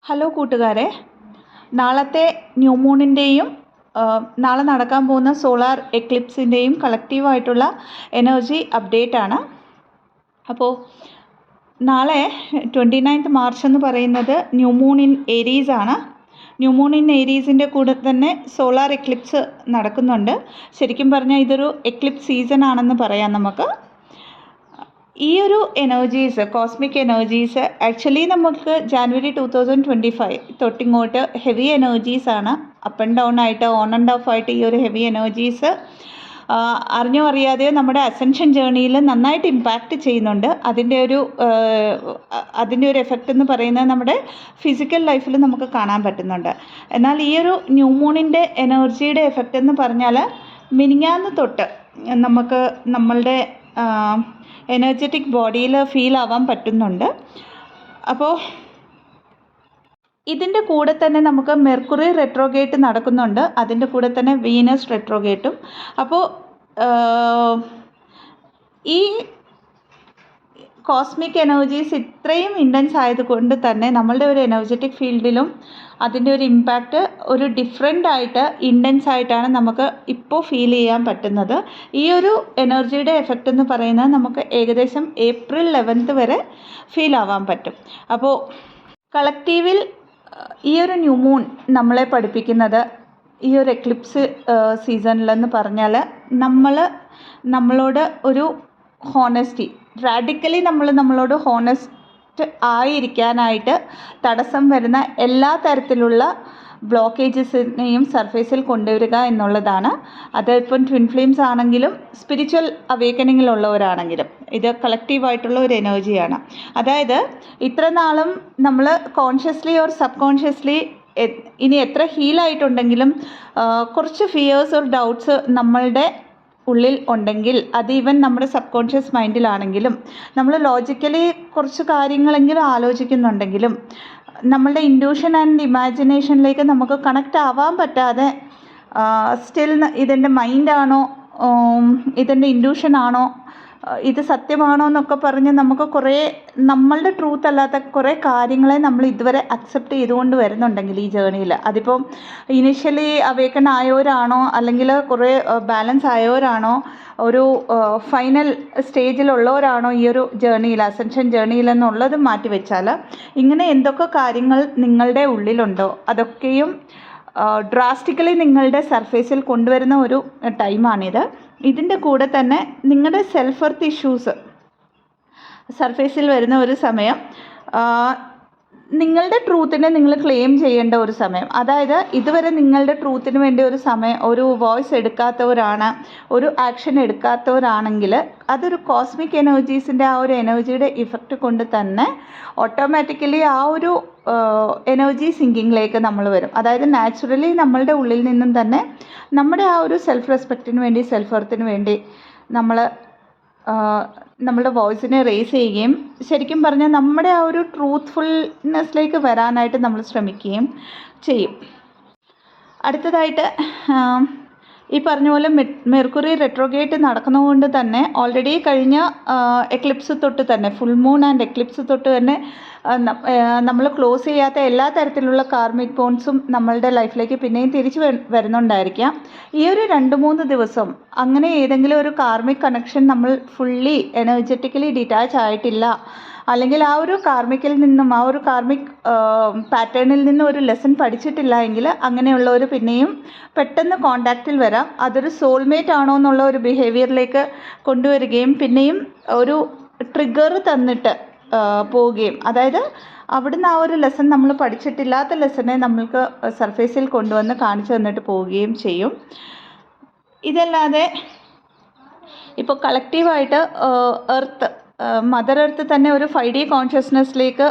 Hello കൂട്ടുകാരെ, നാളത്തെ new മൂണിൻ്റെയും നാളെ നടക്കാൻ പോകുന്ന സോളാർ എക്ലിപ്സിൻ്റെയും കളക്റ്റീവായിട്ടുള്ള എനർജി അപ്ഡേറ്റ് ആണ്. അപ്പോൾ നാളെ 29th മാർച്ച് എന്ന് പറയുന്നത് ന്യൂ മൂൺ ഇൻ ഏരീസ് ആണ്. ന്യൂ മൂൺ ഇൻ ഏരീസിൻ്റെ കൂടെ തന്നെ സോളാർ എക്ലിപ്സ് നടക്കുന്നുണ്ട്. ശരിക്കും പറഞ്ഞാൽ ഇതൊരു എക്ലിപ്സ് സീസൺ ആണെന്ന് പറയാം നമുക്ക്. ഈ ഒരു എനർജീസ്, കോസ്മിക് എനർജീസ് ആക്ച്വലി നമുക്ക് ജാനുവരി 2025 തൊട്ടിങ്ങോട്ട് ഹെവി എനർജീസാണ്. അപ്പ് ആൻഡ് ഡൗൺ ആയിട്ട്, ഓൺ ആൻഡ് ഓഫ് ആയിട്ട് ഈ ഒരു ഹെവി എനർജീസ് അറിഞ്ഞോ അറിയാതെയോ നമ്മുടെ അസെൻഷൻ ജേർണിയിൽ നന്നായിട്ട് ഇമ്പാക്റ്റ് ചെയ്യുന്നുണ്ട്. അതിൻ്റെ ഒരു എഫക്റ്റ് എന്ന് പറയുന്നത് നമ്മുടെ ഫിസിക്കൽ ലൈഫിൽ നമുക്ക് കാണാൻ പറ്റുന്നുണ്ട്. എന്നാൽ ഈ ഒരു ന്യൂ മൂണിൻ്റെ എനർജിയുടെ എഫക്റ്റ് എന്ന് പറഞ്ഞാൽ മിനിങ്ങാന്ന് തൊട്ട് നമുക്ക് നമ്മളുടെ എനർജറ്റിക് ബോഡിയിൽ ഫീൽ ആവാൻ പറ്റുന്നുണ്ട്. അപ്പോൾ ഇതിൻ്റെ കൂടെ തന്നെ നമുക്ക് മെർക്കുറി റെട്രോഗേറ്റ് നടക്കുന്നുണ്ട്. അതിൻ്റെ കൂടെ തന്നെ വീനസ് റെട്രോഗേറ്റും. അപ്പോൾ ഈ കോസ്മിക് എനർജീസ് ഇത്രയും ഇൻറ്റൻസ് ആയതുകൊണ്ട് തന്നെ നമ്മളുടെ ഒരു എനർജറ്റിക് ഫീൽഡിലും അതിൻ്റെ ഒരു ഇമ്പാക്റ്റ് ഒരു ഡിഫറെൻ്റ് ആയിട്ട് ഇൻറ്റൻസ് ആയിട്ടാണ് നമുക്ക് ഇപ്പോൾ ഫീൽ ചെയ്യാൻ പറ്റുന്നത്. ഈ ഒരു എനർജിയുടെ എഫക്റ്റ് എന്ന് പറയുന്നത് നമുക്ക് ഏകദേശം April 11th വരെ ഫീൽ ആവാൻ പറ്റും. അപ്പോൾ കളക്റ്റീവിൽ ഈ ഒരു ന്യൂ മൂൺ നമ്മളെ പഠിപ്പിക്കുന്നത് ഈ ഒരു എക്ലിപ്സ് സീസണിലെന്ന് പറഞ്ഞാൽ നമ്മളോട് ഒരു ഹോണസ്റ്റി, റാഡിക്കലി നമ്മളോട് ഹോണസ്റ്റ് ആയിരിക്കാനായിട്ട് തടസ്സം വരുന്ന എല്ലാ തരത്തിലുള്ള ബ്ലോക്കേജസിനെയും സർഫേസിൽ കൊണ്ടുവരിക എന്നുള്ളതാണ്. അതിപ്പം ട്വിൻ ഫ്ലെയിംസ് ആണെങ്കിലും സ്പിരിച്വൽ അവേക്കനിങ്ങിലുള്ളവരാണെങ്കിലും ഇത് കളക്റ്റീവായിട്ടുള്ള ഒരു എനർജിയാണ്. അതായത് ഇത്ര നാളും നമ്മൾ കോൺഷ്യസ്ലി ഓർ സബ് കോൺഷ്യസ്ലി ഇനി എത്ര ഹീലായിട്ടുണ്ടെങ്കിലും കുറച്ച് ഫിയേഴ്സ് ഓർ ഡൗട്ട്സ് നമ്മളുടെ ഉള്ളിൽ ഉണ്ടെങ്കിൽ, അത് ഈവൻ നമ്മുടെ സബ് കോൺഷ്യസ് മൈൻഡിലാണെങ്കിലും നമ്മൾ ലോജിക്കലി കുറച്ച് കാര്യങ്ങളെങ്കിലും ആലോചിക്കുന്നുണ്ടെങ്കിലും നമ്മളുടെ ഇൻഡ്യൂഷൻ ആൻഡ് ഇമാജിനേഷനിലേക്ക് നമുക്ക് കണക്റ്റ് ആവാൻ പറ്റാതെ സ്റ്റിൽ ഇതിൻ്റെ മൈൻഡാണോ, ഇതിൻ്റെ ഇൻഡ്യൂഷനാണോ, ഇത് സത്യമാണോ എന്നൊക്കെ പറഞ്ഞ് നമുക്ക് കുറേ നമ്മളുടെ ട്രൂത്ത് അല്ലാത്ത കുറേ കാര്യങ്ങളെ നമ്മൾ ഇതുവരെ അക്സെപ്റ്റ് ചെയ്തുകൊണ്ട് വരുന്നുണ്ടെങ്കിൽ ഈ ജേർണിയിൽ, അതിപ്പം ഇനിഷ്യലി അവേക്കൺ ആയവരാണോ അല്ലെങ്കിൽ കുറേ ബാലൻസ് ആയവരാണോ, ഒരു ഫൈനൽ സ്റ്റേജിലുള്ളവരാണോ ഈ ഒരു ജേർണിയിൽ, അസെൻഷൻ ജേർണിയിൽ എന്നുള്ളത് മാറ്റി വെച്ചാൽ ഇങ്ങനെ എന്തൊക്കെ കാര്യങ്ങൾ നിങ്ങളുടെ ഉള്ളിലുണ്ടോ അതൊക്കെയും ഡ്രാസ്റ്റിക്കലി നിങ്ങളുടെ സർഫേസിൽ കൊണ്ടുവരുന്ന ഒരു ടൈമാണിത്. ഇതിൻ്റെ കൂടെ തന്നെ നിങ്ങളുടെ സെൽഫ് വർത്ത് ഇഷ്യൂസ് സർഫേസിൽ വരുന്ന ഒരു സമയം, നിങ്ങളുടെ ട്രൂത്തിനെ നിങ്ങൾ ക്ലെയിം ചെയ്യേണ്ട ഒരു സമയം. അതായത് ഇതുവരെ നിങ്ങളുടെ ട്രൂത്തിന് വേണ്ടി ഒരു വോയിസ് എടുക്കാത്തവരാണ്, ഒരു ആക്ഷൻ എടുക്കാത്തവരാണെങ്കിൽ അതൊരു കോസ്മിക് എനർജീസിൻ്റെ ആ ഒരു എനർജിയുടെ ഇഫക്റ്റ് കൊണ്ട് തന്നെ ഓട്ടോമാറ്റിക്കലി ആ ഒരു എനർജി സിങ്കിങ്ങിലേക്ക് നമ്മൾ വരും. അതായത് നാച്ചുറലി നമ്മളുടെ ഉള്ളിൽ നിന്നും തന്നെ നമ്മുടെ ആ ഒരു സെൽഫ് റെസ്പെക്റ്റിന് വേണ്ടി, സെൽഫ് വർത്തിന് വേണ്ടി നമ്മളുടെ വോയിസിനെ റേസ് ചെയ്യുകയും ശരിക്കും പറഞ്ഞാൽ നമ്മുടെ ആ ഒരു ട്രൂത്ത്ഫുൾനെസ്സിലേക്ക് വരാനായിട്ട് നമ്മൾ ശ്രമിക്കുകയും ചെയ്യും. അടുത്തതായിട്ട് ഈ പറഞ്ഞ പോലെ മെർക്കുറി റെട്രോഗേറ്റ് നടക്കുന്നതുകൊണ്ട് തന്നെ ഓൾറെഡി കഴിഞ്ഞ എക്ലിപ്സ് തൊട്ട് തന്നെ, ഫുൾ മൂൺ ആൻഡ് എക്ലിപ്സ് തൊട്ട് തന്നെ നമ്മൾ ക്ലോസ് ചെയ്യാത്ത എല്ലാ തരത്തിലുള്ള കാർമിക് ബോൺസും നമ്മളുടെ ലൈഫിലേക്ക് പിന്നെയും തിരിച്ച് വരുന്നുണ്ടായിരിക്കാം. ഈ ഒരു 2-3 ദിവസം അങ്ങനെ ഏതെങ്കിലും ഒരു കാർമിക് കണക്ഷൻ നമ്മൾ ഫുള്ളി എനർജറ്റിക്കലി ഡിറ്റാച്ച് ആയിട്ടില്ല, അല്ലെങ്കിൽ ആ ഒരു കാർമിക്കിൽ നിന്നും, ആ ഒരു കാർമിക് പാറ്റേണിൽ നിന്നും ഒരു ലെസൺ പഠിച്ചിട്ടില്ല എങ്കിൽ അങ്ങനെയുള്ളവർ പിന്നെയും പെട്ടെന്ന് കോണ്ടാക്റ്റിൽ വരാം. അതൊരു സോൾമേറ്റ് ആണോ എന്നുള്ള ഒരു ബിഹേവിയറിലേക്ക് കൊണ്ടുവരികയും പിന്നെയും ഒരു ട്രിഗർ തന്നിട്ട് പോവുകയും, അതായത് അവിടുന്ന് ആ ഒരു ലെസൺ നമ്മൾ പഠിച്ചിട്ടില്ലാത്ത ലെസനെ നമ്മൾക്ക് സർഫേസിൽ കൊണ്ടുവന്ന് കാണിച്ചു തന്നിട്ട് പോവുകയും ചെയ്യും. ഇതല്ലാതെ ഇപ്പോൾ കളക്റ്റീവായിട്ട് മദർ എർത്ത് തന്നെ ഒരു 5D കോൺഷ്യസ്നെസ്സിലേക്ക്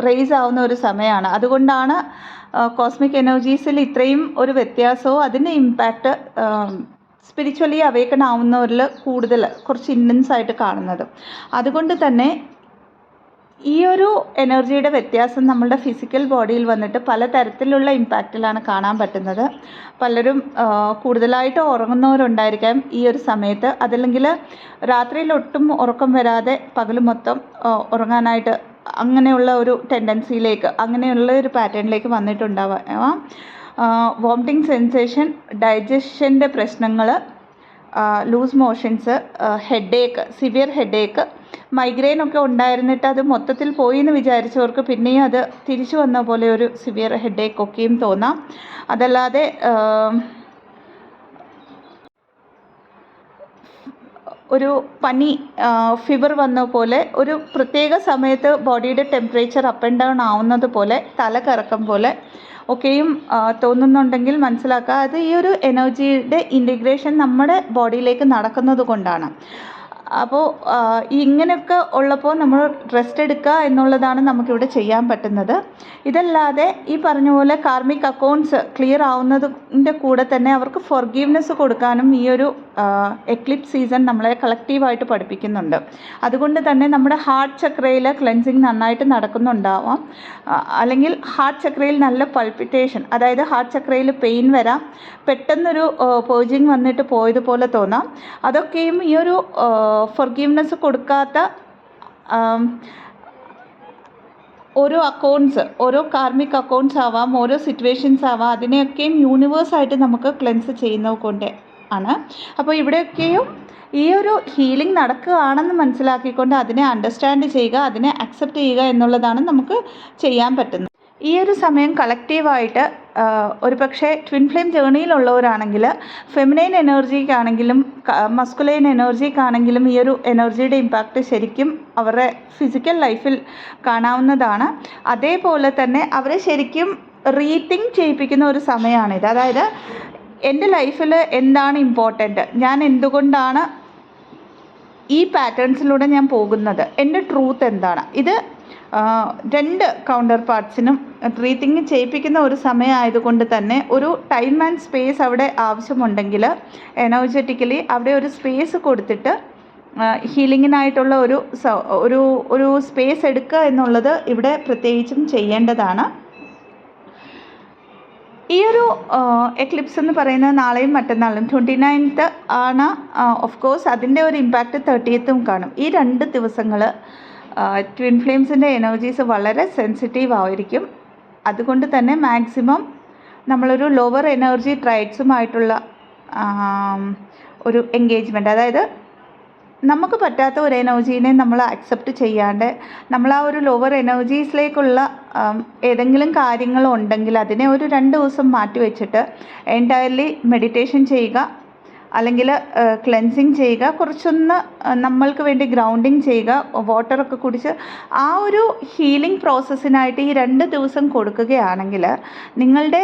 റേസ് ആവുന്ന ഒരു സമയമാണ്. അതുകൊണ്ടാണ് കോസ്മിക് എനർജീസിൽ ഇത്രയും ഒരു വ്യത്യാസവും അതിൻ്റെ ഇമ്പാക്റ്റ് സ്പിരിച്വലി അവേക്കൺ ആവുന്നവരിൽ കൂടുതൽ കുറച്ച് ഇൻറ്റൻസ് ആയിട്ട് കാണുന്നത്. അതുകൊണ്ട് തന്നെ ഈ ഒരു എനർജിയുടെ വ്യത്യാസം നമ്മളുടെ ഫിസിക്കൽ ബോഡിയിൽ വന്നിട്ട് പലതരത്തിലുള്ള ഇമ്പാക്റ്റിലാണ് കാണാൻ പറ്റുന്നത്. പലരും കൂടുതലായിട്ട് ഉറങ്ങുന്നവരുണ്ടായിരിക്കാം ഈ ഒരു സമയത്ത്, അതല്ലെങ്കിൽ രാത്രിയിൽ ഒട്ടും ഉറക്കം വരാതെ പകൽ മൊത്തം ഉറങ്ങാനായിട്ട് അങ്ങനെയുള്ള ഒരു ടെൻഡൻസിയിലേക്ക്, അങ്ങനെയുള്ള ഒരു പാറ്റേണിലേക്ക് വന്നിട്ടുണ്ടാവാം. വോമിറ്റിംഗ് സെൻസേഷൻ, ഡൈജഷൻ്റെ പ്രശ്നങ്ങൾ, loose motions, headache, severe headache, migraine ഒക്കെ ഉണ്ടായിരുന്നിട്ട് അത് മൊത്തത്തിൽ പോയി എന്ന് വിചാരിച്ചവർക്ക് പിന്നെയും അത് തിരിച്ചു വന്ന പോലെ ഒരു സിവിയർ ഹെഡേക്ക് ഒക്കെയും തോന്നാം. അതല്ലാതെ ഒരു പനി, ഫീവർ വന്ന പോലെ, ഒരു പ്രത്യേക സമയത്ത് ബോഡിയുടെ ടെമ്പറേച്ചർ അപ്പ് ആൻഡ് ഡൗൺ ആവുന്നത് പോലെ, തലകറക്കം പോലെ ഒക്കെയും തോന്നുന്നുണ്ടെങ്കിൽ മനസ്സിലാക്കുക അത് ഈ ഒരു എനർജിയുടെ ഇൻറ്റിഗ്രേഷൻ നമ്മുടെ ബോഡിയിലേക്ക് നടക്കുന്നത് കൊണ്ടാണ്. അപ്പോൾ ഇങ്ങനെയൊക്കെ ഉള്ളപ്പോൾ നമ്മൾ റെസ്റ്റ് എടുക്കുക എന്നുള്ളതാണ് നമുക്കിവിടെ ചെയ്യാൻ പറ്റുന്നത്. ഇതല്ലാതെ ഈ പറഞ്ഞ പോലെ കാർമിക് അക്കൗണ്ട്സ് ക്ലിയർ ആവുന്നതിൻ്റെ കൂടെ തന്നെ അവർക്ക് ഫോർഗീവ്നെസ് കൊടുക്കാനും ഈ ഒരു എക്ലിപ്സ് സീസൺ നമ്മളെ കളക്റ്റീവായിട്ട് പഠിപ്പിക്കുന്നുണ്ട്. അതുകൊണ്ട് തന്നെ നമ്മുടെ ഹാർട്ട് ചക്രയിൽ ക്ലെൻസിങ് നന്നായിട്ട് നടക്കുന്നുണ്ടാവാം. അല്ലെങ്കിൽ ഹാർട്ട് ചക്രയിൽ നല്ല പൾപ്പിറ്റേഷൻ, അതായത് ഹാർട്ട് ചക്രയിൽ പെയിൻ വരാം, പെട്ടെന്നൊരു പേർജിങ് വന്നിട്ട് പോയതുപോലെ തോന്നാം. അതൊക്കെയും ഈ ഒരു ഫോർഗീവ്നെസ് കൊടുക്കാത്ത ഓരോ അക്കൗണ്ട്സ്, ഓരോ കാർമിക് അക്കൗണ്ട്സ് ആവാം, ഓരോ സിറ്റുവേഷൻസ് ആവാം, അതിനെയൊക്കെയും യൂണിവേഴ്സായിട്ട് നമുക്ക് ക്ലെൻസ് ചെയ്യുന്നത് കൊണ്ട് ആണ്. അപ്പോൾ ഇവിടെയൊക്കെയും ഈ ഒരു ഹീലിംഗ് നടക്കുകയാണെന്ന് മനസ്സിലാക്കിക്കൊണ്ട് അതിനെ അണ്ടർസ്റ്റാൻഡ് ചെയ്യുക, അതിനെ അക്സെപ്റ്റ് ചെയ്യുക എന്നുള്ളതാണ് നമുക്ക് ചെയ്യാൻ പറ്റുന്നത്. ഈ ഒരു സമയം കളക്റ്റീവായിട്ട് ഒരു പക്ഷേ ട്വിൻ ഫ്ലെയിം ജേണിയിലുള്ളവരാണെങ്കിൽ ഫെമിനൈൻ എനർജിക്കാണെങ്കിലും മസ്കുലൈൻ എനർജിക്കാണെങ്കിലും ഈ ഒരു എനർജിയുടെ ഇമ്പാക്റ്റ് ശരിക്കും അവരുടെ ഫിസിക്കൽ ലൈഫിൽ കാണാവുന്നതാണ്. അതേപോലെ തന്നെ അവരെ ശരിക്കും റീതിങ്ക് ചെയ്യിപ്പിക്കുന്ന ഒരു സമയമാണിത്. അതായത് എൻ്റെ ലൈഫിൽ എന്താണ് ഇമ്പോർട്ടൻറ്റ്, ഞാൻ എന്തുകൊണ്ടാണ് ഈ പാറ്റേൺസിലൂടെ ഞാൻ പോകുന്നത്, എൻ്റെ ട്രൂത്ത് എന്താണ്, ഇത് രണ്ട് കൗണ്ടർ പാർട്സിനും റീതിങ്ക് ചെയ്യിപ്പിക്കുന്ന ഒരു സമയമായതുകൊണ്ട് തന്നെ ഒരു ടൈം ആൻഡ് സ്പേസ് അവിടെ ആവശ്യമുണ്ടെങ്കിൽ എനർജറ്റിക്കലി അവിടെ ഒരു സ്പേസ് കൊടുത്തിട്ട് ഹീലിങ്ങിനായിട്ടുള്ള ഒരു സ്പേസ് എടുക്കുക എന്നുള്ളത് ഇവിടെ പ്രത്യേകിച്ചും ചെയ്യേണ്ടതാണ്. ഈ ഒരു എക്ലിപ്സ് എന്ന് പറയുന്നത് നാളെയും മറ്റന്നാളും 29th ആണ്. ഓഫ് കോഴ്സ് അതിൻ്റെ ഒരു ഇമ്പാക്റ്റ് 30th കാണും. ഈ 2 ദിവസങ്ങൾ ട്വിൻ ഫ്ലെയിംസിൻ്റെ എനർജീസ് വളരെ സെൻസിറ്റീവ് ആയിരിക്കും. അതുകൊണ്ട് തന്നെ മാക്സിമം നമ്മളൊരു ലോവർ എനർജി ട്രൈഡ്സുമായിട്ടുള്ള ഒരു എൻഗേജ്മെൻറ്റ്, അതായത് നമുക്ക് പറ്റാത്ത ഒരു എനർജീനെ നമ്മൾ അക്സെപ്റ്റ് ചെയ്യാണ്ട് നമ്മൾ ആ ഒരു ലോവർ എനർജീസിലേക്കുള്ള ഏതെങ്കിലും കാര്യങ്ങളുണ്ടെങ്കിൽ അതിനെ ഒരു 2 ദിവസം മാറ്റി വെച്ചിട്ട് എൻറ്റയർലി മെഡിറ്റേഷൻ ചെയ്യുക, അല്ലെങ്കിൽ ക്ലെൻസിങ് ചെയ്യുക, കുറച്ചൊന്ന് നമ്മൾക്ക് വേണ്ടി ഗ്രൗണ്ടിങ് ചെയ്യുക, വാട്ടറൊക്കെ കുടിച്ച് ആ ഒരു ഹീലിംഗ് പ്രോസസ്സിനായിട്ട് ഈ 2 ദിവസം കൊടുക്കുകയാണെങ്കിൽ നിങ്ങളുടെ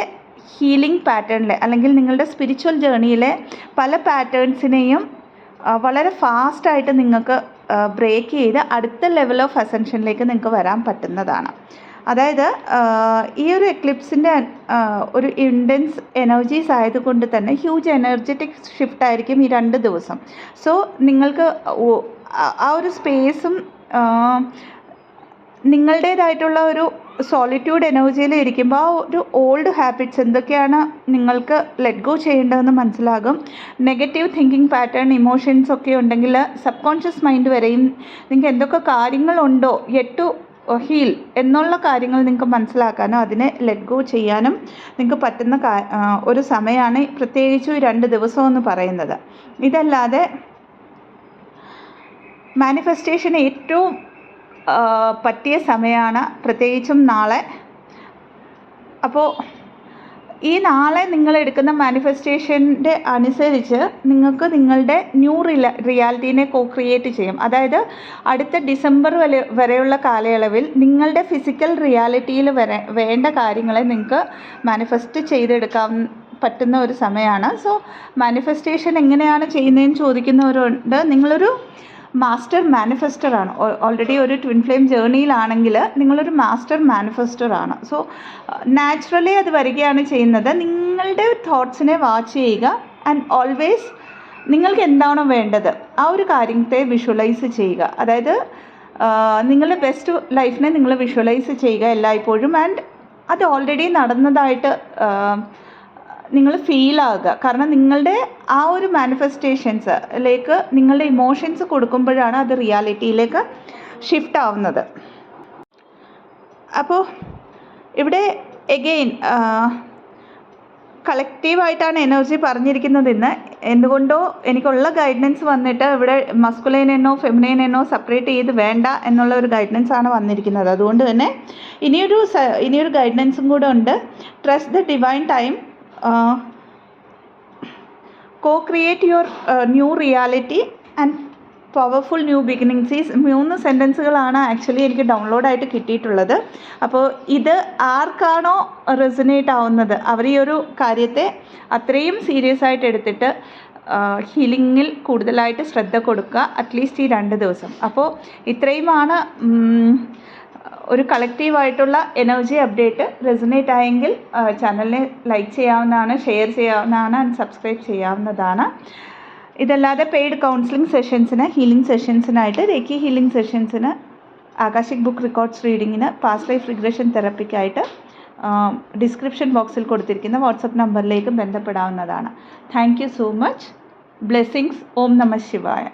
ഹീലിംഗ് പാറ്റേണിലെ അല്ലെങ്കിൽ നിങ്ങളുടെ സ്പിരിച്വൽ ജേണിയിലെ പല പാറ്റേൺസിനെയും വളരെ ഫാസ്റ്റായിട്ട് നിങ്ങൾക്ക് ബ്രേക്ക് ചെയ്ത് അടുത്ത ലെവൽ ഓഫ് അസെൻഷനിലേക്ക് നിങ്ങൾക്ക് വരാൻ പറ്റുന്നതാണ്. അതായത് ഈ ഒരു എക്ലിപ്സിൻ്റെ ഒരു ഇൻറ്റൻസ് എനർജീസ് ആയതുകൊണ്ട് തന്നെ ഹ്യൂജ് എനർജറ്റിക് ഷിഫ്റ്റ് ആയിരിക്കും ഈ 2 ദിവസം. സോ നിങ്ങൾക്ക് ആ ഒരു സ്പേസും നിങ്ങളുടേതായിട്ടുള്ള ഒരു സോളിറ്റ്യൂഡ് എനർജിയിൽ ഇരിക്കുമ്പോൾ ആ ഒരു ഓൾഡ് ഹാബിറ്റ്സ് എന്തൊക്കെയാണ് നിങ്ങൾക്ക് ലെറ്റ് ഗോ ചെയ്യേണ്ടതെന്ന് മനസ്സിലാകും. നെഗറ്റീവ് തിങ്കിങ് പാറ്റേൺ, ഇമോഷൻസ് ഒക്കെ ഉണ്ടെങ്കിൽ സബ് കോൺഷ്യസ് മൈൻഡ് വരെയും നിങ്ങൾക്ക് എന്തൊക്കെ കാര്യങ്ങളുണ്ടോ യെറ്റ് ടു ഹീൽ എന്നുള്ള കാര്യങ്ങൾ നിങ്ങൾക്ക് മനസ്സിലാക്കാനും അതിനെ ലെറ്റ് ഗോ ചെയ്യാനും നിങ്ങൾക്ക് പറ്റുന്ന ഒരു സമയമാണ് പ്രത്യേകിച്ചും ഈ 2 ദിവസം എന്ന് പറയുന്നത്. ഇതല്ലാതെ മാനിഫെസ്റ്റേഷൻ ഏറ്റവും പറ്റിയ സമയമാണ് പ്രത്യേകിച്ചും നാളെ. അപ്പോൾ ഈ നാളെ നിങ്ങൾ എടുക്കുന്ന മാനിഫെസ്റ്റേഷൻ്റെ അനുസരിച്ച് നിങ്ങൾക്ക് നിങ്ങളുടെ ന്യൂ റിയാലിറ്റീനെ ക്രിയേറ്റ് ചെയ്യും. അതായത് അടുത്ത ഡിസംബർ വരെയുള്ള കാലയളവിൽ നിങ്ങളുടെ ഫിസിക്കൽ റിയാലിറ്റിയിൽ വേണ്ട കാര്യങ്ങളെ നിങ്ങൾക്ക് മാനിഫെസ്റ്റ് ചെയ്തെടുക്കാൻ പറ്റുന്ന ഒരു സമയമാണ്. സോ മാനിഫെസ്റ്റേഷൻ എങ്ങനെയാണ് ചെയ്യുന്നതെന്ന് ചോദിക്കുന്നവരുണ്ട്. നിങ്ങളൊരു മാസ്റ്റർ മാനിഫെസ്റ്ററാണ്. ഓൾറെഡി ഒരു ട്വിൻ ഫ്ലെയിം ജേർണിയിലാണെങ്കിൽ നിങ്ങളൊരു മാസ്റ്റർ മാനിഫെസ്റ്ററാണ്. സോ നാച്ചുറലി അത് വരികയാണ് ചെയ്യുന്നത്. നിങ്ങളുടെ തോട്ട്സിനെ വാച്ച് ചെയ്യുക ആൻഡ് ഓൾവേസ് നിങ്ങൾക്ക് എന്താണോ വേണ്ടത് ആ ഒരു കാര്യത്തെ വിഷ്വലൈസ് ചെയ്യുക. അതായത് നിങ്ങളുടെ ബെസ്റ്റ് ലൈഫിനെ നിങ്ങൾ വിഷ്വലൈസ് ചെയ്യുക എല്ലായ്പ്പോഴും. ആൻഡ് അത് ഓൾറെഡി നടന്നതായിട്ട് നിങ്ങൾ ഫീൽ ആകുക. കാരണം നിങ്ങളുടെ ആ ഒരു മാനിഫെസ്റ്റേഷൻസിലേക്ക് നിങ്ങളുടെ ഇമോഷൻസ് കൊടുക്കുമ്പോഴാണ് അത് റിയാലിറ്റിയിലേക്ക് ഷിഫ്റ്റ് ആവുന്നത്. അപ്പോൾ ഇവിടെ എഗെയിൻ കളക്റ്റീവായിട്ടാണ് എനർജി പറഞ്ഞിരിക്കുന്നതെന്ന്. എന്തുകൊണ്ടോ എനിക്കുള്ള ഗൈഡൻസ് വന്നിട്ട് ഇവിടെ മസ്കുലൈൻ എന്നോ ഫെമിനൈൻ എന്നോ സെപ്പറേറ്റ് ചെയ്ത് വേണ്ട എന്നുള്ള ഒരു ഗൈഡൻസ് ആണ് വന്നിരിക്കുന്നത്. അതുകൊണ്ട് തന്നെ ഇനിയൊരു ഗൈഡൻസും കൂടെ ഉണ്ട്. Trust the divine time, co-create your new reality and powerful new beginnings. 3 സെൻറ്റൻസുകളാണ് ആക്ച്വലി എനിക്ക് ഡൗൺലോഡായിട്ട് കിട്ടിയിട്ടുള്ളത്. അപ്പോൾ ഇത് ആർക്കാണോ റെസനേറ്റ് ആവുന്നത് അവർ ഈ ഒരു കാര്യത്തെ അത്രയും സീരിയസ് ആയിട്ട് എടുത്തിട്ട് ഹീലിങ്ങിൽ കൂടുതലായിട്ട് ശ്രദ്ധ കൊടുക്കുക, അറ്റ്ലീസ്റ്റ് ഈ 2 ദിവസം. അപ്പോൾ ഇത്രയുമാണ് ഒരു കളക്റ്റീവായിട്ടുള്ള എനർജി അപ്ഡേറ്റ്. റെസനേറ്റ് ആയെങ്കിൽ ചാനലിനെ ലൈക്ക് ചെയ്യാവുന്നതാണ്, ഷെയർ ചെയ്യാവുന്നതാണ്, ആൻഡ് സബ്സ്ക്രൈബ് ചെയ്യാവുന്നതാണ്. ഇതല്ലാതെ പെയ്ഡ് കൗൺസിലിംഗ് സെഷൻസിന്, ഹീലിംഗ് സെഷൻസിനായിട്ട്, റേക്കി ഹീലിംഗ് സെഷൻസിന്, ആകാശിക് ബുക്ക് റെക്കോർഡ്സ് റീഡിങ്ങിന്, പാസ്റ്റ് ലൈഫ് റിഗ്രഷൻ തെറപ്പിക്കായിട്ട് ഡിസ്ക്രിപ്ഷൻ ബോക്സിൽ കൊടുത്തിരിക്കുന്ന വാട്സപ്പ് നമ്പറിലേക്ക് ബന്ധപ്പെടാവുന്നതാണ്. Thank you so much. Blessings. ഓം നമഃ ശിവായ.